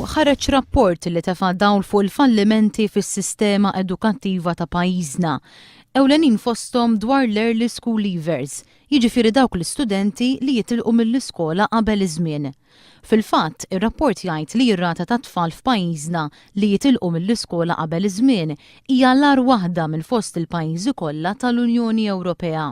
ħareġ rapport li tefa' dawl fuq il-fallimenti fis-sistema edukattiva ta' pajjiżna. Ewlenin fosthom dwar l-early school leavers, jiġifieri dawk l-istudenti li jitilqu mill-iskola qabel iż-żmien. Fil-fatt, ir-rapport jgħid li r-rata ta' tfal f'pajjiżna li jitilqu mill-iskola qabel iż-żmien hija l-ar waħda minn fost il-pajjiżi kollha tal-Unjoni Ewropea.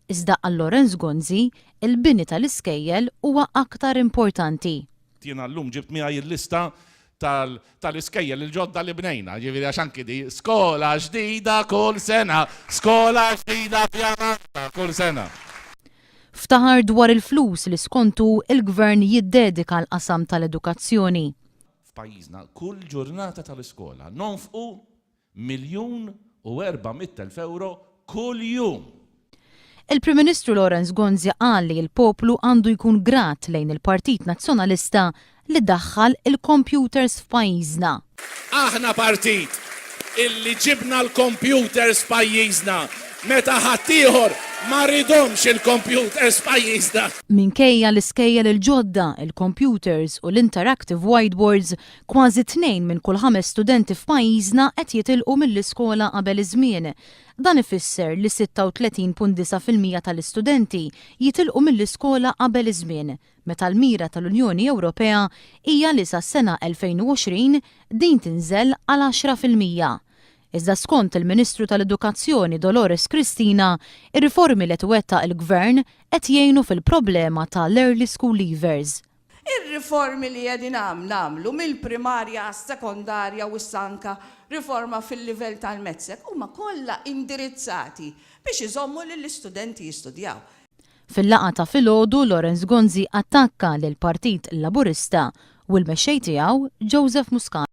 Iżda għal Lorenz Gonzi, il-bini tal-iskejjel huwa aktar importanti. Jiena llum ġibt miegħi l-lista tal-iskejjel il-ġodda li bnejna, ġifieri għax anki di skola ġdida kull sena, skola ġdida pjanata kull sena. Ftaħar dwar il-flus li skontu il-gvern jiddedika l-qasam tal-edukazzjoni. F'pajjiżna kull ġurnata tal-iskola nonfqu 1,400,000 euro kull jum. Il-Prim Ministru Lorenz Gonzi qal li l-poplu għandu jkun grat lejn il-Partit Nazzjonalista li daħħal il-computers f'pajjiżna. Aħna partit illi ġibna l-computers f'pajjiżna meta ħaddieħor ma ridhomx il-computers f'pajjiżna. Minkejja l-iskejjel il-ġodda, il-computers u l-interactive whiteboards, kważi 2 minn kull 5 studenti f'pajjiżna qed jitilqu mill-iskola qabel iż-żmien. Dan ifisser li 36.9% tal-istudenti jitilqu mill-iskola qabel iż-żmien, meta l-mira tal-Unjoni Ewropea hija li sas-sena 2020 din tinżel għal 10%. Iżda skont il-Ministru tal-Edukazzjoni Dolores Cristina, ir-riformi li twettaq il-Gvern qed jgħinu fil-problema tal-early school leavers. Ir-riformi li qegħdin nagħmlu mill-primarja għas-sekondarja u s-sanka riforma fil-livell tal-mezzek huma kollha indirizzati biex iżommu lill-istudenti jistudjaw. Fil-laqgħa ta' filgħodu Lorenz Gonzi attakka lil Partit Laburista u l-mexxej tiegħu Joseph Muscat.